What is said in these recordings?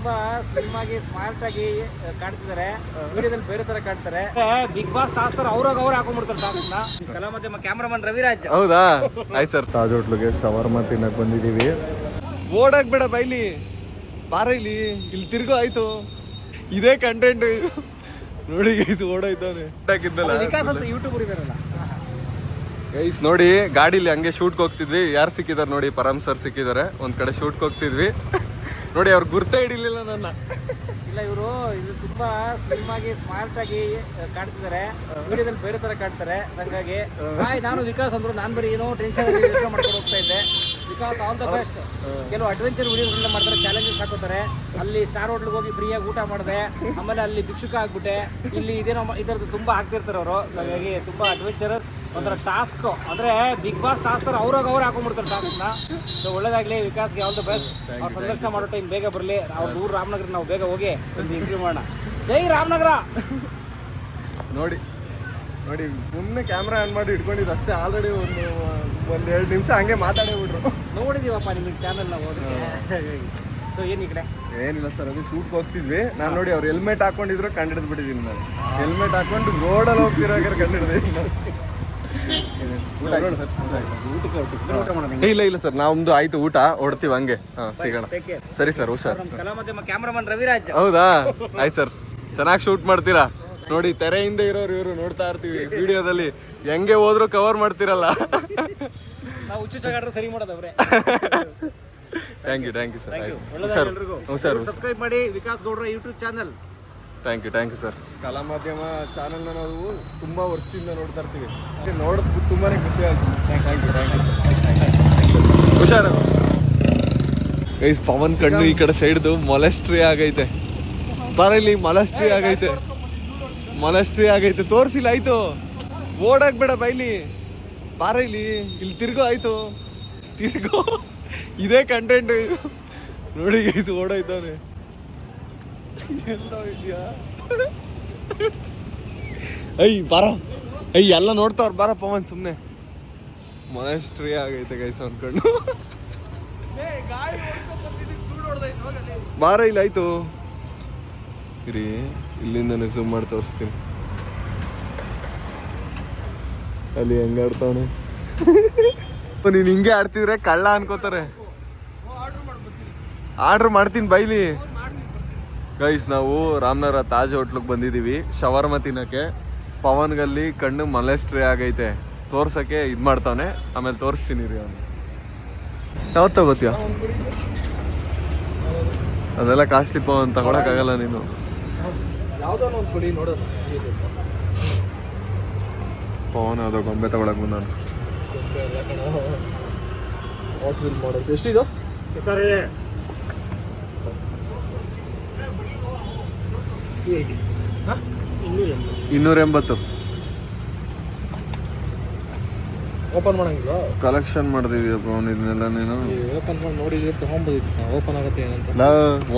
ತುಂಬಾ ಸ್ಲಿಮ್ ಆಗಿ ಸ್ಮಾರ್ಟ್ ಆಗಿ ಕಾಣ್ತಿದ್ದಾರೆ. ವಿಡಿಯೋದಲ್ಲಿ ಬೇರೆ ತರ ಕಾಣ್ತಾರೆ. ಬಿಗ್ ಬಾಸ್ ಟಾಸ್ಕ್ ಅವ್ರಾಗ ಅವ್ರು ಹಾಕೊಂಡ್ಬಿಡ್ತಾರೆ ಟಾಸ್ಕ್ ನ. ಕಲಾ ಮಾಧ್ಯಮ ಕ್ಯಾಮ್ರಾಮನ್ ರವಿರಾಜ್. ಹೌದಾ? ಆಯ್ತು ಸರ್. ತಾಜ್ ಹೋಟ್ಲಿಗೆ ಶವರ್ಮ ತಿನ್ನಕ್ ಬಂದಿದೀವಿ. ಓಡಾಕ್ ಬೇಡ ಬೈಲಿ ಬಾರ ಇಲ್ಲಿ ತಿರ್ಗೋ ಆಯ್ತು. ಇದೇ ಕಂಟೆಂಟ್ ನೋಡಿ ಗೈಸ್ ಓಡಾಯ್ತವನೆ. ವಿಕಾಸ್ ಅಂತ ಯೂಟ್ಯೂಬರ್ ಇದಾರಲ್ಲ ಗೈಸ್ ನೋಡಿ ಗಾಡಿಲಿ ಹಂಗೆ ಶೂಟ್ಗೆ ಹೋಗ್ತಿದ್ವಿ. ಯಾರು ಸಿಕ್ಕಿದಾರೆ ನೋಡಿ, ಪರಮ್ ಸರ್ ಸಿಕ್ಕಿದ್ದಾರೆ. ಒಂದ್ ಕಡೆ ಶೂಟ್ಗೆ ಹೋಗ್ತಿದ್ವಿ. ನೋಡಿ ಅವ್ರು ಗುರ್ತೇ ಹಿಡಿಲಿಲ್ಲ ನನ್ನ. ಇಲ್ಲ ಇವರು ಇದು ತುಂಬಾ ಸ್ಲಿಮ್ ಆಗಿ ಸ್ಮಾರ್ಟ್ ಆಗಿ ಕಾಣ್ತಿದ್ದಾರೆ. ವಿಡಿಯೋದಲ್ಲಿ ಬೇರೆ ತರ ಕಾಣ್ತಾರೆ. ಹಂಗಾಗಿ ನಾನು ವಿಕಾಸ್ ಅಂದ್ರು ನಾನು ಬರೀ ಏನೋ ಟೆನ್ಷನ್ ಯೋಚನೆ ಮಾಡ್ಕೊಂಡು ಹೋಗ್ತಾ ಇದ್ದೆ. Vikas all the best. ಕೆಲವು ಅಡ್ವೆಂಚರ್ ವಿಡಿಯೋಗಳನ್ನ ಮಾಡ್ತಾರೆ, ಚಾಲೆಂಜಸ್ ಹಾಕೋತಾರೆ. ಅಲ್ಲಿ ಸ್ಟಾರ್ ಹೋಟ್ಲಿಗೆ ಹೋಗಿ ಫ್ರೀಯಾಗಿ ಊಟ ಮಾಡಿದೆ. ಆಮೇಲೆ ಅಲ್ಲಿ ಭಿಕ್ಷುಕ ಆಗ್ಬಿಟ್ಟೆ. ಇಲ್ಲಿ ಇದೇನೋ ಇದರದ್ದು ತುಂಬಾ ಆಗ್ತಿರ್ತಾರೆ ಅವರು. ಹಾಗಾಗಿ ತುಂಬಾ ಅಡ್ವೆಂಚರಸ್ ಒಂಥರ ಟಾಸ್ಕ್ ಅಂದ್ರೆ ಬಿಗ್ ಬಾಸ್ ಟಾಸ್ಕ್ ಅವ್ರಾಗ ಅವ್ರು ಹಾಕೊಂಡ್ಬಿಡ್ತಾರೆ ಟಾಸ್ಕ್ನ. ಸೊ ಒಳ್ಳೇದಾಗ್ಲಿ ವಿಕಾಸ್ಗೆ ಆಲ್ ದ ಬೆಸ್ಟ್. ಅವ್ರು ಸಂದರ್ಶನ ಮಾಡೋ ಟೈಮ್ ಬೇಗ ಬರಲಿ. ಅವ್ರ ಊರು ರಾಮನಗರ, ನಾವು ಬೇಗ ಹೋಗಿ ಒಂದು ಇಂಟರ್ವ್ಯೂ ಮಾಡೋಣ. ಜೈ ರಾಮನಗರ. ನೋಡಿ ನೋಡಿ ಸುಮ್ಮನೆ ಕ್ಯಾಮ್ರಾ ಆನ್ ಮಾಡಿ ಇಟ್ಕೊಂಡಿದ್ದು ಅಷ್ಟೇ. ಆಲ್ರೆಡಿ ಒಂದು 2 ನಿಮಿಷ ಹಂಗೆ ಮಾತಾಡೇ ಬಿಟ್ರು. ನೋಡಿದೀವಪ್ಪ ನಿಮಗೆ ಚಾನಲ್ ನಾವು ಹೋದ್ರೆ. ಸೊ ಏನು ಈ ಕಡೆ ಏನಿಲ್ಲ ಸರ್, ಅದು ಶೂಟ್ಗೆ ಹೋಗ್ತಿದ್ವಿ. ನಾನು ನೋಡಿ ಅವ್ರು ಹೆಲ್ಮೆಟ್ ಹಾಕೊಂಡಿದ್ರು ಕಂಡಿಡ್ದು ಬಿಟ್ಟಿದ್ದೀನಿ. ನಾನು ಹೆಲ್ಮೆಟ್ ಹಾಕೊಂಡು ರೋಡಲ್ಲಿ ಹೋಗ್ತಿರೋಕೆ ಕಂಡಿಡ್ದೆ. ಇಲ್ಲ ಸರ್, ನಮ್ದು ಆಯ್ತು ಊಟ, ಹೊಡ್ತೀವಿ ಹಂಗೆ. ಸಿಗೋಣ. ಸರಿ ಸರ್, ಹುಷಾರ್. ಕಲಾ ಮಾಧ್ಯಮ ಕ್ಯಾಮ್ರಾಮನ್ ರವಿರಾಜ್. ಹೌದಾ? ಆಯ್ತು ಸರ್. ಚೆನ್ನಾಗಿ ಶೂಟ್ ಮಾಡ್ತೀರಾ ನೋಡಿ. ತೆರೆಯಿಂದ ಇರೋರು ಇವರು ನೋಡ್ತಾ ಇರ್ತೀವಿ ವಿಡಿಯೋದಲ್ಲಿ. ಹೆಂಗೆ ಹೋದ್ರು ಕವರ್ ಮಾಡ್ತಿರಲ್ಲ. ನಾವು ಹುಚ್ಚು ಚಗಾಡ್ರೆ ಸರಿ ಮಾಡೋದವ್ರೆ. Thank you sir. Sir subscribe ಮಾಡಿ ವಿಕಾಸ್ ಗೌಡ್ರ YouTube channel. Thank you sir. Kala Madhyama ಚಾನಲ್ನ ನಾವು ತುಂಬ ವರ್ಷದಿಂದ ನೋಡ್ತಾ ಇರ್ತೀವಿ. ನೋಡೋದು ತುಂಬಾ ಖುಷಿ ಆಗುತ್ತೆ. Thank you. ಹುಷಾರು ಗೈಸ್. ಪವನ್ ಕಣ್ಣು ಈ ಕಡೆ ಸೈಡ್ದು ಮೊಲೆಸ್ಟ್ರಿ ಆಗೈತೆ. ಬರಲಿ ಮೊಲೆಸ್ಟ್ರಿ ಆಗೈತೆ. ತೋರಿಸಿಲ್ಲ ಆಯ್ತು. ಓಡಾಕ್ ಬೇಡ ಬೈಲಿ ಬಾರ ಇಲ್ಲಿ ತಿರ್ಗೋ ಆಯ್ತು. ತಿರ್ಗೋ ಇದೇ ಕಂಟೆಂಟ್ ನೋಡಿ ಗೈಸ್ ಓಡಾಯ್ತವನೆ. ಬಾರ ಎಲ್ಲ ನೋಡ್ತಾವ್ರ. ಬಾರ ಪವನ್ ಸುಮ್ನೆ. ಮೊನೆಸ್ಟ್ರಿ ಆಗೈತೆ ಗೈಸ್ ಅನ್ಕೊಂಡು. ಬಾರ ಇಲ್ಲ ಆಯ್ತು. ಇರಿ ಇಲ್ಲಿಂದಾನೆ ಝೂಮ್ ಮಾಡಿ ತೋರಿಸ್ತೀನಿ. ಅಲ್ಲಿ ಹೆಂಗ ಆಡ್ತಾವನೆ. ನೀನ್ ಹಿಂಗೆ ಆಡ್ತಿದ್ರೆ ಕಳ್ಳ ಅನ್ಕೋತಾರೆ. ಆರ್ಡರ್ ಮಾಡ್ತೀನಿ ಬೈಲಿ. ಗೈಸ್ ನಾವು ರಾಮನಗರ ತಾಜ್ ಹೋಟ್ಲಿಗೆ ಬಂದಿದ್ದೀವಿ ಶವರ್ಮ ತಿನ್ನಕ್ಕೆ. ಪವನ್ಗಲ್ಲಿ ಕಣ್ಣು ಮೊಲೆಸ್ಟ್ರಿ ಆಗೈತೆ. ತೋರ್ಸಕ್ಕೆ ಇದು ಮಾಡ್ತಾವನೆ. ಆಮೇಲೆ ತೋರಿಸ್ತೀನಿ ರೀ. ಅವನು ಯಾವತ್ತು ತಗೋತೀಯ? ಅದೆಲ್ಲ ಕಾಸ್ಟ್ಲಿ ಪವನ್, ತಗೊಳಕ್ಕಾಗಲ್ಲ ನೀನು. ಪವನ್ ಯಾವುದೋ ಗೊಂಬೆ ತಗೊಳಕ್ ಬಂದ. ಎಷ್ಟಿದು? 280. ಓಪನ್ ಮಾಡಂಗಿಲ್ಲ. ಕಲೆಕ್ಷನ್ ಮಾಡ್ತಿದ್ಯಪ್ಪ ಅವನು ಇದನ್ನೆಲ್ಲ. ನೀನು ಓಪನ್ ಮಾಡಿ ನೋಡಿದ್ರೆ ತಗೊಂಬೋದಿತ್ತು. ಓಪನ್ ಆಗುತ್ತೆ ಏನಂತ.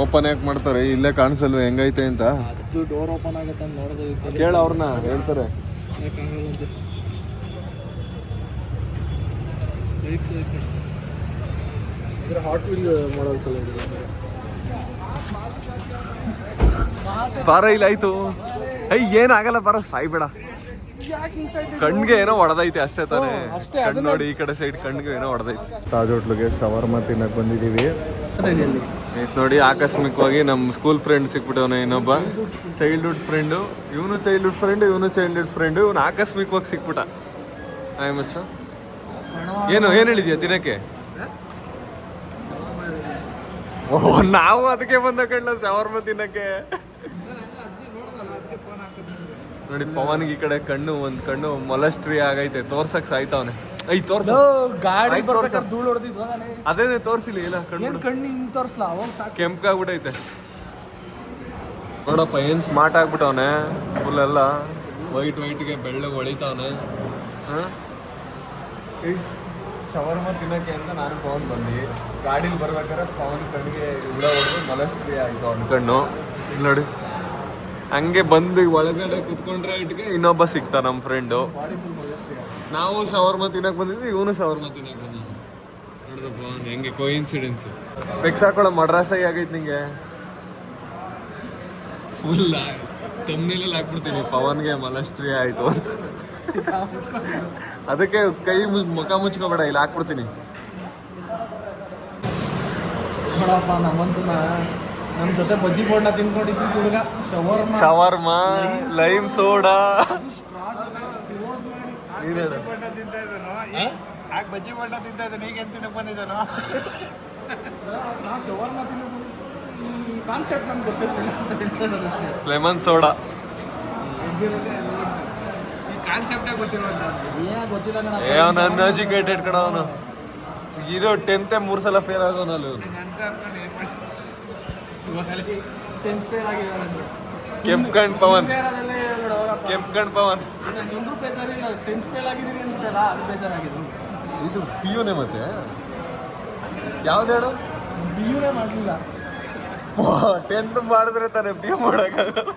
ಓಪನ್ ಯಾಕೆ ಮಾಡ್ತಾರೆ? ಇಲ್ಲೇ ಕಾಣಿಸಲ್ವ ಹೆಂಗೈತೆ ಅಂತ. ಅದು ಡೋರ್ ಓಪನ್ ಆಗುತ್ತೆ ಅಂತ ನೋಡೋದಿತ್ತು. ಕೇಳ ಅವ್ರನ್ನ, ಹೇಳ್ತಾರೆ. ಹಾಟ್ ವೀಲ್ ಮಾಡಲ್ಸ್ ಅಲ್ಲ ಇದು. ಬಾರ ಇಲ್ಲ ಆಯ್ತು. ಏನಾಗಲ್ಲ ಬಾರ, ಸಾಯ್ಬೇಡ. ಕಣ್ಗೆ ಏನೋ ಹೊಡೆದೈತೆ ಅಷ್ಟೇ ತಾನೇ. ನೋಡಿ ಈ ಕಡೆ ಸೈಡ್ ಕಣ್ಗೆ ಏನೋ ಹೊಡೆದೈತೆ. ತಾಜ್ ಹೋಟ್ಲಿಗೆ ಶವರ್ಮ ತಿನ್ನಕ್ ಬಂದಿದೀವಿ. ನೋಡಿ ಆಕಸ್ಮಿಕವಾಗಿ ನಮ್ಮ ಸ್ಕೂಲ್ ಫ್ರೆಂಡ್ ಸಿಕ್ಬಿಟ್ಟವನ. ಇನ್ನೊಬ್ಬ ಚೈಲ್ಡ್ಹುಡ್ ಫ್ರೆಂಡು. ಇವನು ಚೈಲ್ಡ್ಹುಡ್ ಫ್ರೆಂಡು. ಇವನು ಆಕಸ್ಮಿಕವಾಗಿ ಸಿಕ್ಬಿಟ್ಟ. ಮಚ್ಚ ಏನು ಹೇಳಿದ್ಯಾ ತಿನ್ನಕ್ಕೆ? ನಾವು ಅದಕ್ಕೆ ಬಂದ ಕಣ್ಣ ಶವರ್ಮ ತಿನ್ನಕ್ಕೆ. ನೋಡಿ ಪವನ್ಗೆ ಈ ಕಡೆ ಕಣ್ಣು, ಒಂದ್ ಕಣ್ಣು ಮೊಲೆಸ್ಟ್ರಿ ಆಗೈತೆ. ತೋರ್ಸಕ್ ಸಾಯ್ತಾವನೆ. ಅದೇ ತೋರ್ಸಿಲ್ಲ. ಇಲ್ಲ ಕೆಂಪ್ಗಾಗ್ಬಿಟ್ಟೈತೆ. ನೋಡಪ್ಪ ಏನ್ ಸ್ಮಾರ್ಟ್ ಆಗ್ಬಿಟ್ಟವನೆ. ಫುಲ್ ಎಲ್ಲ ವೈಟ್ಗೆ ಬೆಳ್ಳಗೆ ಹೊಳಿತಾವನೆ. ಶವರ್ಮ ತಿನ್ನಕ್ಕೆ ಅಂತ ನಾನು ಪವನ್ ಬಂದು ಗಾಡೀಲಿ ಬರ್ಬೇಕಾದ್ರೆ ಪವನ್ ಕಣ್ಣಿಗೆ ಹುಳ ಹೊಡೆದು ಮೊಲೆಸ್ಟ್ರಿ ಆಯ್ತು ಅವನ ಕಣ್ಣು. ಇಲ್ಲಿ ನೋಡಿ ಹಂಗೆ ಬಂದು ಒಳಗಡೆ ಕುತ್ಕೊಂಡ್ರೆ ಇಟ್ಗೆ ಇನ್ನೊಬ್ಬ ಸಿಗ್ತಾ ನಮ್ಮ ಫ್ರೆಂಡು. ನಾವು ಶವರ್ಮ ತಿನ್ನಕ್ ಬಂದಿದ್ವಿ, ಇವನು ಶವರ್ಮ ತಿನ್ನಕ್ ಬಂದಿದ್ವಿ. ನೋಡಿದಪ್ಪ ಹೆಂಗೆ ಕೋಇನ್ಸಿಡೆನ್ಸ್. ಸ್ಪೆಕ್ಸ್ ಹಾಕೊಳ್ಳೋ ಮಡ್ರಾಸಾಗಿ ಆಗೈತೆ ನಿಂಗೆ. ಫುಲ್ ತಮ್ಮನೇಲಿ ಹಾಕ್ಬಿಡ್ತೀನಿ ಪವನ್ಗೆ ಮಲಸ್ಟ್ರಿ ಆಯಿತು ಅಂತ. ಅದಕ್ಕೆ ಕೈ ಮುಖ ಮುಚ್ಕೋಬೇಡ, ಇಲ್ಲಿ ಹಾಕ್ಬಿಡ್ತೀನಿ. ನೋಡಪ್ಪ ನಮ್ಮಂತೂ ನಮ್ಮ ಜೊತೆ ಬಜ್ಜಿ ಬೋಂಡ ತಿನ್ಕೊಂಡಿದ್ದು ಹುಡುಗ shawarma lime soda bajji bonda ತಿಂತ ಇದ್ದಾನೆ, ಈಗ ಏನು ತಿನ್ನಕ್ಕೆ ಬಂದಿದ್ದಾನೋ. ನಾ ಶವರ್ಮ ತಿನ್ನೋದು ಕಾನ್ಸೆಪ್ಟ್ ನಮ್ಗೆ ಗೊತ್ತಿರಲಿಲ್ಲ ಅಂತ ಹೇಳ್ತಾರೆ ಅಷ್ಟೇ. ಲೆಮನ್ ಸೋಡಾ ಕಾನ್ಸೆಪ್ಟೇ ಗೊತ್ತಿರೋದು ಗೊತ್ತಿಲ್ಲ ಅವನು ಅನ್ಎಜುಕೇಟೆಡ್ ಕಣ ಅವನು. ಇದು 10th 3 ಸಲ ಫೇಲ್ ಆಗೋನಲ್ಲಿ. ಟೆಂತ್ ಫೇಲ್ ಆಗಿದೆ ಕೆಂಪ್ಕಂಡ್ ಪವನ್, ಕೆಂಪ್ಕಂಡ್ ಪವನ್. ಒಂದು ಬೇಜಾರಿಲ್ಲ, ಟೆಂತ್ ಫೇಲ್ ಆಗಿದ್ದೀನಿ ಅಂದ್ಬಿಟ್ಟಲ್ಲ ಅದು ಬೇಜಾರಾಗಿದ್ದು. ಇದು ಪಿಯುನೇ ಮತ್ತೆ ಯಾವ್ದು ಹೇಳು? ಬಿಯುನೇ ಮಾಡಲಿಲ್ಲ. 10th ಮಾಡಿದ್ರೆ ತಾನೇ PU ಮಾಡೋಕ್ಕಾಗಲ್ಲ.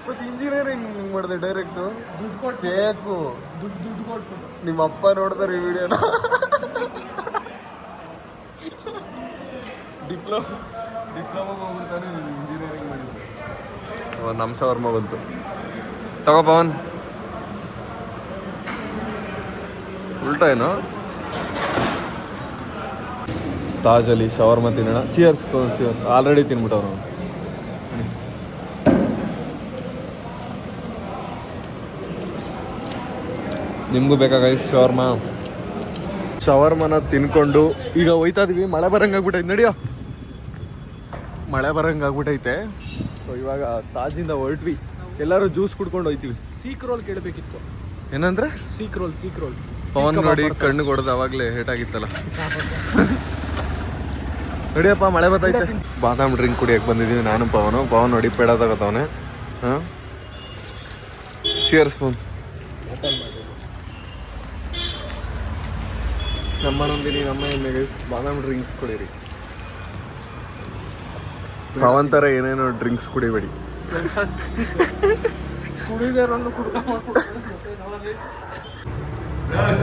ಮತ್ತೆ ಇಂಜಿನಿಯರಿಂಗ್ ಮಾಡಿದೆ ಡೈರೆಕ್ಟು. ದುಡ್ಡು ಕೊಟ್ಟು ಫೇಕು ದುಡ್ಡು ಕೊಟ್ಟು ನಿಮ್ಮ ಅಪ್ಪ ನೋಡ್ತಾರೆ ಈ ವಿಡಿಯೋನ. ಡಿಪ್ಲೊಮಾ ಹೋಗ್ಬಿಡ್ತಾನೆ ಇಂಜಿನಿಯರಿಂಗ್ ಮಾಡಿದ್ರು. ನಮ್ಮ ಶವರ್ಮ ಬಂತು, ತಗೋ ಪವನ್. ಉಲ್ಟಾ ಏನು? ತಾಜಲ್ಲಿ ಶವರ್ಮ ತಿನ್ನೋಣ. Cheers cheers. ಆಲ್ರೆಡಿ ತಿನ್ಬಿಟ್ಟವ್ರು. ನಿಮಗೂ ಬೇಕಾಗ ಶವರ್ಮನ ತಿನ್ಕೊಂಡು ಈಗ ಹೋಯ್ತಾ ಇದೀವಿ. ಮಳೆ ಬರಂಗಾಗ್ಬಿಟ್ಟೈತೆ, ನಡಿಯೋ. ಮಳೆ ಬರಂಗಾಗ್ಬಿಟ್ಟೈತೆ. ಸೊ ಇವಾಗ ತಾಜಿಂದ ಹೊರಟ್ವಿ. ಎಲ್ಲರೂ ಜ್ಯೂಸ್ ಕುಡ್ಕೊಂಡು ಹೋಯ್ತೀವಿ. Seek roll ಕೇಳಬೇಕಿತ್ತು. ಏನಂದ್ರೆ ಸೀಕ್ ರೋಲ್ ಪವನ್ ನೋಡಿ ಕಣ್ಣು ಕೊಡೋದು ಅವಾಗಲೇ ಹೇಟಾಗಿತ್ತಲ್ಲ. ನಡಿಯಪ್ಪ, ಮಳೆ ಬರ್ತೈತೆ. ಬಾದಾಮ್ ಡ್ರಿಂಕ್ ಕುಡಿಯಕ್ಕೆ ಬಂದಿದ್ದೀವಿ ನಾನು ಪವನ್ ನೋಡಿ ಪೇಡ ತಗೋತವನೆ. ಹಾಂ, ಚಿಯರ್ಸ್ ಪವನ್. ನಮ್ಮ ನಂದಿನಿ ನಮ್ಮ ಎಮ್ಮೆಗೆ ಬಾದಾಮ್ ಡ್ರಿಂಕ್ಸ್ ಕುಡೀರಿ. ಪವನ್ ಥರ ಏನೇನೋ ಡ್ರಿಂಕ್ಸ್ ಕುಡಿಬೇಡಿ.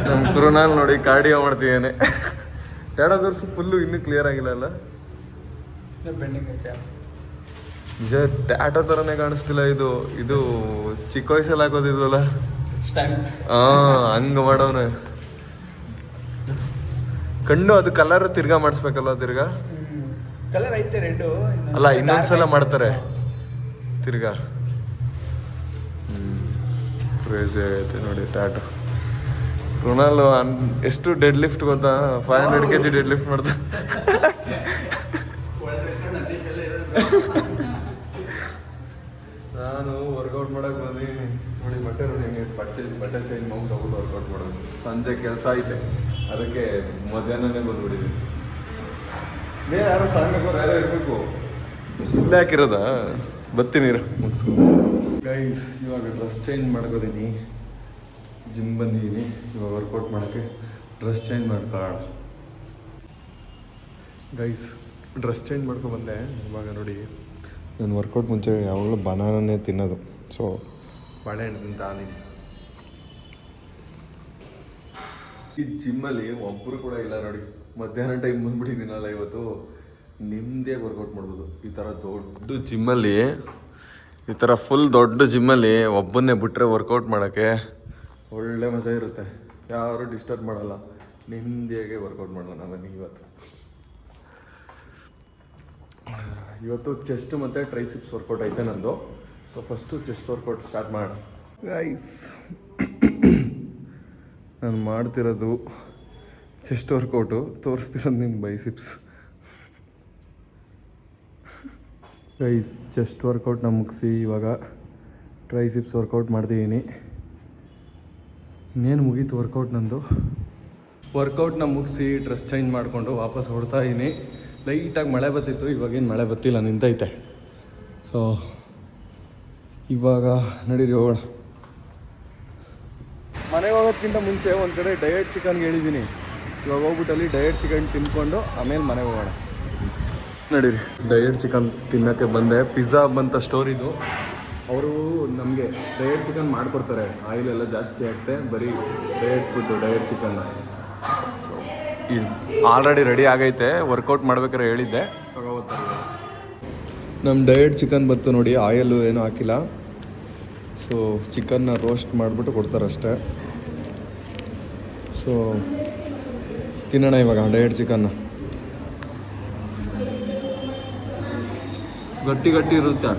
ನಮ್ಮ ಕೃಣಾಲ್ ನೋಡಿ ಕಾರ್ಡಿಯೋ ಮಾಡ್ತಿದ್ದೇನೆ. ತೇಡದರ್ಸು ಫುಲ್ಲು ಇನ್ನೂ ಕ್ಲಿಯರ್ ಆಗಿಲ್ಲ ಅಲ್ಲ. ನಿಜ ಟ್ಯಾಟೋ ಥರನೇ ಕಾಣಿಸ್ತಿಲ್ಲ. ಇದು ಚಿಕ್ಕ ವಯಸ್ಸಲ್ಲಿ ಹಾಕೋದಿದ್ವಲ್ಲ, ಹಂಗೆ ಮಾಡವನೆ. ಕಣ್ಣು ಅದು ಕಲರ್ ತಿರ್ಗಾ ಮಾಡಿಸ್ಬೇಕಲ್ಲ, ತಿರ್ಗಾ ಕಲರ್ ಐತೆ ರೆಡ್ ಅಲ್ಲ, ಇನ್ನೊಂದ್ಸಲ ಮಾಡ್ತಾರೆ ತಿರ್ಗಾ. ಕ್ರೇಜಿ ಆಗೈತೆ ನೋಡಿ ಟ್ಯಾಟೋ. ರೊನಾಲ್ಡೋ ಎಷ್ಟು ಡೆಡ್ ಲಿಫ್ಟ್ ಗೊತ್ತಾ? 500 kg ಡೆಡ್ ಲಿಫ್ಟ್ ಮಾಡ್ದ. ನಾನು ವರ್ಕೌಟ್ ಮಾಡಕ್ಕೆ ಬಂದಿದ್ದೀನಿ ನೋಡಿ. ಬಟ್ಟೆ ನೋಡಿ ಹೆಂಗೆ ಬಟ್ಟೆ ಚೇಂಜ್ ಮಾಡಿ ತಗೊಂಡು ವರ್ಕೌಟ್ ಮಾಡೋದು. ಸಂಜೆ ಕೆಲಸ ಐತೆ, ಅದಕ್ಕೆ ಮಧ್ಯಾಹ್ನನೇ ಬಂದ್ಬಿಟ್ಟಿದ್ದೀನಿ. ಯಾರೋ ಸಾಂಗ್ ಹಾಕೋರು ಯಾರೋ ಇರಬೇಕು. ಇಲ್ಲೇ ಹಾಕಿರೋದಾ? ಬರ್ತೀನಿ ಮುಗಿಸ್ಕೊಂಡು. ಗೈಸ್ ಇವಾಗ ಡ್ರೆಸ್ ಚೇಂಜ್ ಮಾಡ್ಕೋತೀನಿ. ಜಿಮ್ ಬಂದಿದ್ದೀನಿ ಇವಾಗ ವರ್ಕೌಟ್ ಮಾಡೋಕ್ಕೆ. ಡ್ರೆಸ್ ಚೇಂಜ್ ಮಾಡ್ಕೊಳ್ಳೋಣ. ಗೈಸ್ ಡ್ರೆಸ್ ಚೇಂಜ್ ಮಾಡ್ಕೊಬಂದೆ. ಇವಾಗ ನೋಡಿ, ನಾನು ವರ್ಕೌಟ್ ಮುಂಚೆ ಯಾವಾಗಲೂ ಬನಾನೇ ತಿನ್ನೋದು. ಸೊ ಬಾಳೆಹಣ್ಣು ತಿಂತಾದೀನಿ. ಈ ಜಿಮ್ಮಲ್ಲಿ ಒಬ್ಬರು ಕೂಡ ಇಲ್ಲ ನೋಡಿ. ಮಧ್ಯಾಹ್ನ ಟೈಮ್ ಬಂದ್ಬಿಟ್ಟಿದ್ದೀನಲ್ಲ ಇವತ್ತು. ನಿಮ್ಮದೇ ವರ್ಕೌಟ್ ಮಾಡ್ಬೋದು. ಈ ಥರ ದೊಡ್ಡ ಜಿಮ್ಮಲ್ಲಿ, ಈ ಥರ ಫುಲ್ ದೊಡ್ಡ ಜಿಮ್ಮಲ್ಲಿ ಒಬ್ಬನ್ನೇ ಬಿಟ್ಟರೆ ವರ್ಕೌಟ್ ಮಾಡೋಕ್ಕೆ ಒಳ್ಳೆ ಮಜಾ ಇರುತ್ತೆ. ಯಾರು ಡಿಸ್ಟರ್ಬ್ ಮಾಡಲ್ಲ. ನಿಮ್ಮದಿಯಾಗೆ ವರ್ಕೌಟ್ ಮಾಡೋಣ ಬನ್ನಿ. ಇವತ್ತು ಚೆಸ್ಟ್ ಮತ್ತು ಟ್ರೈಸಿಪ್ಸ್ ವರ್ಕೌಟ್ ಐತೆ ನಂದು. So first chest workout start ಮಾಡೋಣ. ಗೈಸ್ ನಾನು ಮಾಡ್ತಿರೋದು ಚೆಸ್ಟ್ ವರ್ಕೌಟು, ತೋರಿಸ್ತಿರೋದು ನಿಮ್ಮ ಬೈಸಿಪ್ಸ್. ಗೈಸ್ ಚೆಸ್ಟ್ ವರ್ಕೌಟ್ನ ಮುಗಿಸಿ ಇವಾಗ ಟ್ರೈಸಿಪ್ಸ್ ವರ್ಕೌಟ್ ಮಾಡ್ತಿದ್ದೀನಿ. ಇನ್ನೇನು ಮುಗೀತು ವರ್ಕೌಟ್ ನಂದು. ವರ್ಕೌಟ್ನ ಮುಗಿಸಿ ಡ್ರೆಸ್ ಚೇಂಜ್ ಮಾಡಿಕೊಂಡು ವಾಪಸ್ ಹೊಡ್ತಾ ಇದ್ದೀನಿ. ಲೈಟಾಗಿ ಮಳೆ ಬತ್ತಿತ್ತು, ಇವಾಗೇನು ಮಳೆ ಬತ್ತಿಲ್ಲ, ನಿಂತೈತೆ. ಸೊ ಇವಾಗ ನಡೀರಿ ಹೋಗೋಣ. ಮನೆಗೆ ಹೋಗೋದಕ್ಕಿಂತ ಮುಂಚೆ ಒಂದು ಕಡೆ ಡಯಟ್ ಚಿಕನ್ಗೆ ಹೇಳಿದ್ದೀನಿ. ಇವಾಗ ಹೋಗ್ಬಿಟ್ಟು ಅಲ್ಲಿ ಡಯಟ್ ಚಿಕನ್ ತಿನ್ಕೊಂಡು ಆಮೇಲೆ ಮನೆಗೆ ಹೋಗೋಣ. ನಡೀರಿ, ಡಯಟ್ ಚಿಕನ್ ತಿನ್ನೋಕ್ಕೆ ಬಂದೆ. ಪಿಜ್ಜಾ ಬಂತ ಸ್ಟೋರಿದು. ಅವರು ನಮಗೆ ಡಯಟ್ ಚಿಕನ್ ಮಾಡಿಕೊಡ್ತಾರೆ. ಆಯಿಲ್ ಎಲ್ಲ ಜಾಸ್ತಿ ಆಗ್ತೆ, ಬರೀ ಡಯಟ್ ಫುಡ್ಡು, ಡಯಟ್ ಚಿಕನ್ನ. ಸೊ ಇದು ಆಲ್ರೆಡಿ ರೆಡಿ ಆಗೈತೆ. ವರ್ಕೌಟ್ ಮಾಡ್ಬೇಕಾದ್ರೆ ಹೇಳಿದ್ದೆ, ತಗೋತಾರೆ. ನಮ್ಮ ಡಯಟ್ ಚಿಕನ್ ಬತ್ತು ನೋಡಿ, ಆಯಲ್ಲು ಏನೂ ಹಾಕಿಲ್ಲ. ಸೊ ಚಿಕನ್ನ ರೋಸ್ಟ್ ಮಾಡಿಬಿಟ್ಟು ಕೊಡ್ತಾರೆ ಅಷ್ಟೇ. ಸೊ ತಿನ್ನೋಣ ಇವಾಗ ಡಯಟ್ ಚಿಕನ್ನ. ಗಟ್ಟಿ ಗಟ್ಟಿ ಇರುತ್ತೆ,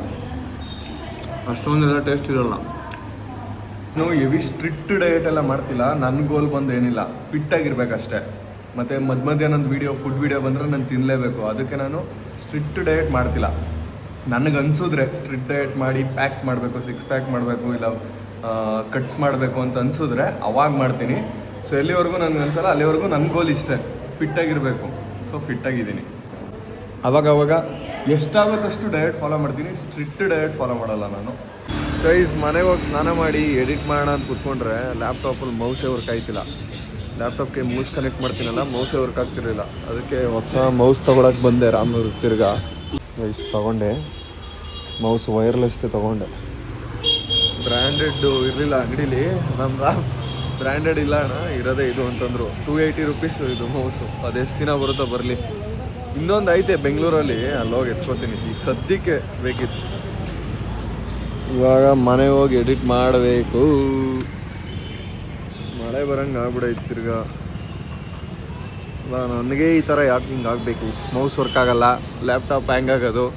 ಅಷ್ಟೊಂದೆಲ್ಲ ಟೇಸ್ಟ್ ಇರೋಲ್ಲ. ನಾವು ಹೆವಿ ಸ್ಟ್ರಿಕ್ಟ್ ಡಯಟ್ ಎಲ್ಲ ಮಾಡ್ತಿಲ್ಲ. ನನ್ನ ಗೋಲ್ ಬಂದು ಏನಿಲ್ಲ, ಫಿಟ್ಟಾಗಿರ್ಬೇಕಷ್ಟೇ. ಮತ್ತು ಮಧ್ಯ ನಂದು ಫುಡ್ ವೀಡಿಯೋ ಬಂದರೆ ನಾನು ತಿನ್ನಲೇಬೇಕು. ಅದಕ್ಕೆ ನಾನು ಸ್ಟ್ರಿಕ್ಟ್ ಡಯಟ್ ಮಾಡ್ತಿಲ್ಲ. ನನಗೆ ಅನ್ಸಿದ್ರೆ ಸ್ಟ್ರಿಕ್ಟ್ ಡಯಟ್ ಮಾಡಿ ಪ್ಯಾಕ್ ಮಾಡಬೇಕು, 6 ಪ್ಯಾಕ್ ಮಾಡಬೇಕು, ಇಲ್ಲ ಕಟ್ಸ್ ಮಾಡಬೇಕು ಅಂತ ಅನ್ಸಿದ್ರೆ ಅವಾಗ ಮಾಡ್ತೀನಿ. ಸೊ ಎಲ್ಲಿವರೆಗೂ ನನಗೆ ಅನ್ಸಲ್ಲ ಅಲ್ಲಿವರೆಗೂ ನನ್ನ ಗೋಲ್ ಇಷ್ಟೇ, ಫಿಟ್ಟಾಗಿರಬೇಕು. ಸೊ ಫಿಟ್ಟಾಗಿದ್ದೀನಿ. ಅವಾಗ ಎಷ್ಟಾಗುತ್ತಷ್ಟು ಡಯಟ್ ಫಾಲೋ ಮಾಡ್ತೀನಿ, ಸ್ಟ್ರಿಕ್ಟ್ ಡಯಟ್ ಫಾಲೋ ಮಾಡಲ್ಲ ನಾನು. ಗೈಸ್, ಮನೆಗೆ ಹೋಗಿ ಸ್ನಾನ ಮಾಡಿ ಎಡಿಟ್ ಮಾಡೋಣ ಅಂತ ಕೂತ್ಕೊಂಡ್ರೆ ಲ್ಯಾಪ್ಟಾಪಲ್ಲಿ ಮೌಸೇ ವರ್ಕ್ ಆಯ್ತಿಲ್ಲ. ಲ್ಯಾಪ್ಟಾಪ್ಗೆ ಮೌಸ್ ಕನೆಕ್ಟ್ ಮಾಡ್ತೀನಲ್ಲ, ಮೌಸೇ ವರ್ಕ್ ಆಗ್ತಿರಲಿಲ್ಲ. ಅದಕ್ಕೆ ಹೊಸ ಮೌಸ್ ತೊಗೊಳಕ್ಕೆ ಬಂದೆ ರಾಮನೂರು ತಿರ್ಗಾ. ಗೈಸ್ ತೊಗೊಂಡೆ ಮೌಸ್, ವೈರ್ಲೆಸ್ದೇ ತೊಗೊಂಡೆ. ಬ್ರ್ಯಾಂಡೆಡ್ಡು ಇರಲಿಲ್ಲ ಅಂಗಡೀಲಿ. ನಮ್ಮ ಬ್ರ್ಯಾಂಡೆಡ್ ಇಲ್ಲ ಅಣ್ಣ, ಇರೋದೇ ಇದು ಅಂತಂದರು. 280 ರುಪೀಸು ಇದು ಮೌಸು. ಅದು ಎಷ್ಟು ದಿನ ಬರುತ್ತೋ ಬರಲಿ. ಇನ್ನೊಂದು ಐತೆ ಬೆಂಗಳೂರಲ್ಲಿ, ಅಲ್ಲೋಗಿ ಎತ್ಕೋತೀನಿ. ಈಗ ಸದ್ಯಕ್ಕೆ ಬೇಕಿತ್ತು. ಇವಾಗ ಮನೆಗೆ ಹೋಗಿ ಎಡಿಟ್ ಮಾಡಬೇಕು. ಮಳೆ ಬರಂಗೆ ಆಗ್ಬಿಡೈತೆ ತಿರ್ಗಾ. ನನಗೆ ಈ ಥರ ಯಾಕೆ ಹಿಂಗೆ ಆಗಬೇಕು? ಮೌಸ್ ವರ್ಕ್ ಆಗಲ್ಲ, ಲ್ಯಾಪ್ಟಾಪ್ ಹ್ಯಾಂಗ್ ಆಗೋದು.